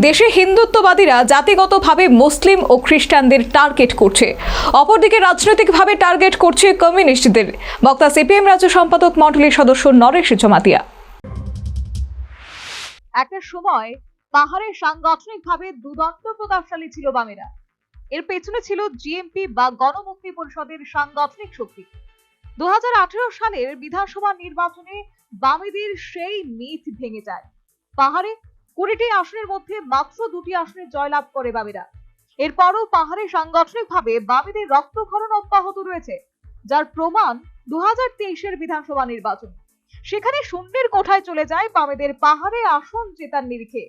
দেশে হিন্দুত্ববাদীরা জাতিগতভাবে মুসলিম ও খ্রিস্টানদের টার্গেট করছে, অপরদিকে রাজনৈতিকভাবে টার্গেট করছে কমিউনিস্টদের। বক্তা সিপিএম রাজ্য সম্পাদক মণ্ডলীর সদস্য নরেশ জমাতিয়া। একটা সময় পাহাড়ে সাংগঠনিকভাবে দুদণ্ড প্রতাপশালী ছিল বামেরা। এর পেছনে ছিল জিএমপি বা গণমুক্তি পরিষদের সাংগঠনিক শক্তি। 2018 সালের বিধানসভা নির্বাচনে বামেদের সেই মিথ ভেঙে যায়। পাহাড়ে 20টি আসনের মধ্যে মাত্র 2টি আসনে জয়লাভ করে বামেরা। এরপরও পাহাড়ে সাংগঠনিকভাবে বামেদের রক্তক্ষরণ অব্যাহত রয়েছে, যার প্রমাণ 2023-এর বিধানসভা নির্বাচন। সেখানে শূন্যের কোঠায় চলে যায় বামেদের পাহাড়ে আসন জেতার নিরিখে।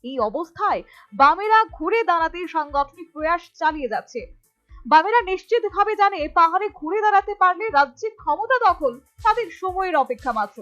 এই অবস্থায় বামেরা ঘুরে দাঁড়াতে সাংগঠনিক প্রয়াস চালিয়ে যাচ্ছে। বামেরা নিশ্চিতভাবে জানে পাহাড়ে ঘুরে দাঁড়াতে পারলে রাজ্যে ক্ষমতা দখল তাদের সময়ের অপেক্ষা মাত্র।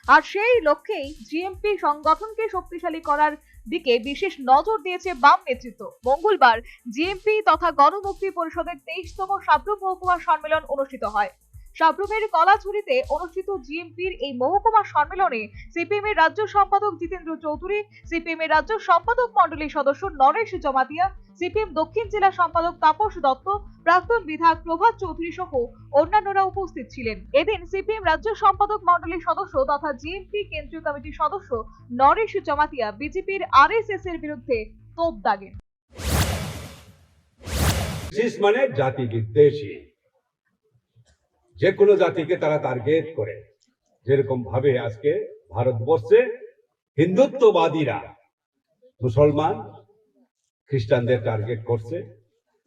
আর সেই লক্ষ্যেই জিএমপি সংগঠনকে শক্তিশালী করার দিকে বিশেষ নজর দিয়েছে বাম নেতৃত্ব। মঙ্গলবার জিএমপি তথা গণমুক্তি পরিষদের 23তম সাব্রুম মহকুমা সম্মেলন অনুষ্ঠিত হয়। সাব্রুমের কলাছড়িতে অনুষ্ঠিত জিএমপির এই মহকুমা সম্মেলনে সিপিএম এর রাজ্য সম্পাদক জিতেন্দ্র চৌধুরী, সিপিএম এর রাজ্য সম্পাদক মণ্ডলীর সদস্য নরেশ জমাতিয়া, সিপিএম দক্ষিণ জেলা সম্পাদক তাপস দত্ত, প্রাক্তন বিধায়ক প্রভাত চৌধুরী সহ অন্যান্যরা উপস্থিত ছিলেন। এদিন সিপিএম রাজ্য সম্পাদক মণ্ডলীর সদস্য তথা জিএমপি কেন্দ্রীয় কমিটির সদস্য নরেশ জমাতিয়া বিজেপির আরএসএস এর বিরুদ্ধে তোপ দাগেন। মানে জাতি বিদ্বেষী, যে কোনো জাতিকে তারা টার্গেট করে। যেরকম ভাবে আজকে ভারতবর্ষে হিন্দুত্ববাদীরা মুসলমান খ্রিস্টানদের টার্গেট করছে,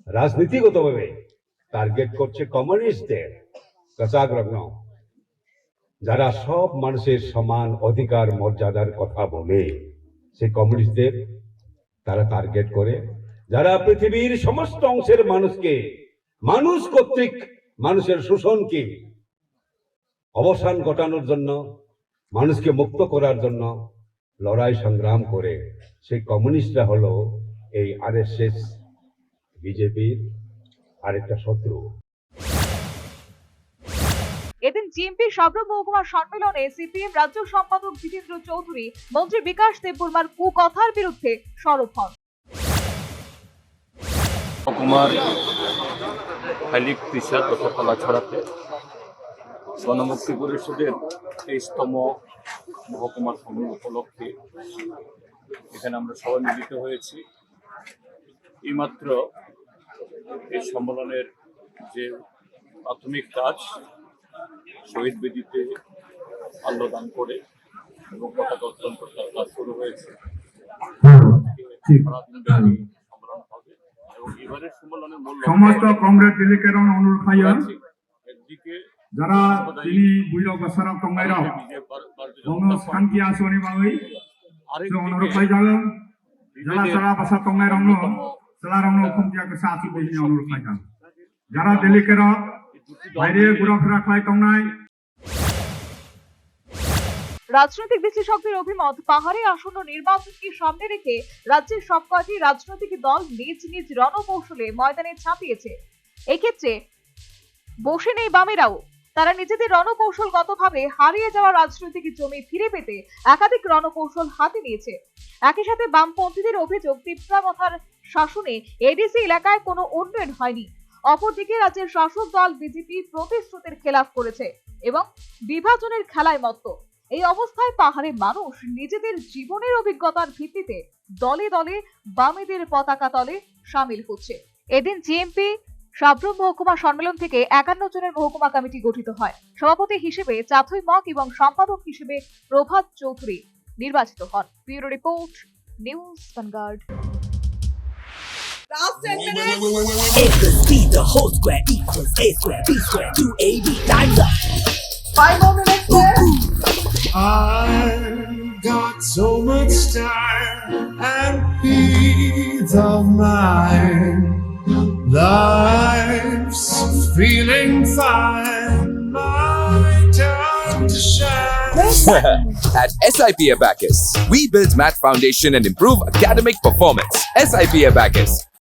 রাজনীতিগতভাবে টার্গেট করছে কমিউনিস্টদের, কচাগ্রগ্ন, যারা সব মানুষের সমান অধিকার মর্যাদার কথা বলে, সেই কমিউনিস্টদের তারা টার্গেট করে, যারা পৃথিবীর সমস্ত অংশের মানুষকে, মানুষ কর্তৃক মানুষের শোষণকে অবসান ঘটানোর জন্য, মানুষকে মুক্ত করার জন্য লড়াই সংগ্রাম করে। সেই কমিউনিস্টরা হলো এই আরএসএস বিজেপির আরেকটা শত্রু। এদিন জিএমপি সাব্রুম মহকুমা সম্মেলনে সিপিএম রাজ্য সম্পাদক জিতেন্দ্র চৌধুরী মন্ত্রী বিকাশ দেববর্মার কুকথার বিরুদ্ধে সরব হন। মহকুমার হাইলি কৃষা তথা কলাছড়াতে গণমুক্তি পরিষদের 23তম মহকুমার সম্মেলন উপলক্ষে এখানে আমরা সবাই মিলিত হয়েছি। এইমাত্র এই সম্মেলনের যে প্রাথমিক কাজ, শহীদ বেদিতে মাল্যদান করে এবং পতাকা উত্তোলন করে তার কাজ শুরু হয়েছে। সম্মেলন হবে এবং এবারের সম্মেলনের মূল সমস্ত কংগ্রেস ডেলিগেটন অনুরোধ খাইয়া একদিকে যারা তিনি বুইরক বাসারা টঙ্গাইরা বঙ্গ শান্তি আসনি বাই অনুরোধ খাই যাবে, যারা সারা বাসা টঙ্গাইরাম সালারাম খুমতিয়া কে সাথী বেহিনী অনুরোধ খাই যাবে, যারা ডেলিগেটরা বাইরে ঘোরাফেরা খাই টঙ্গাই। রাজনৈতিক বিশ্লেষকদের অভিমত, পাহাড়ে আসন্ন নির্বাচনকে সামনে রেখে রাজ্যের সব কয়টি রাজনৈতিক দল নিজ নিজ রণকৌশলে ময়দানে ছাপিয়েছে। এক্ষেত্রে বসে নেই বামেরাও। তারা নিজেদের রণকৌশলগতভাবে হারিয়ে যাওয়া রাজনৈতিক জমি ফিরে পেতে একাধিক রণকৌশল হাতে নিয়েছে। একই সাথে বামপন্থীদের অভিযোগ, তিপ্রামথার শাসনে এডিসি এলাকায় কোনো উন্নয়ন হয়নি। অপরদিকে রাজ্যের শাসক দল বিজেপি প্রতিশ্রুতির খেলাপ করেছে এবং বিভাজনের খেলায় মত্ত। এই অবস্থায় পাহাড়ের মানুষ নিজেদের জীবনের অভিজ্ঞতার ভিত্তিতে দলে দলে বামেদের পতাকা তলে সামিল হচ্ছে। এদিন জিএমপি সাব্রুম মহকুমা সম্মেলন থেকে 51 জনের মহকুমা কমিটি গঠিত হয়। সভাপতি হিসেবে চাথুই মক এবং সম্পাদক হিসেবে প্রভাত চৌধুরী নির্বাচিত হন। Bureau report, news vanguard. Last 10 minutes. A plus B, the whole square equals A square, B square, 2AB, time's up. 5 more minutes there. I've got so much time and peace of mind. Life's feeling fine. My time to shine. At SIP Abacus, we build math foundation and improve academic performance. SIP Abacus,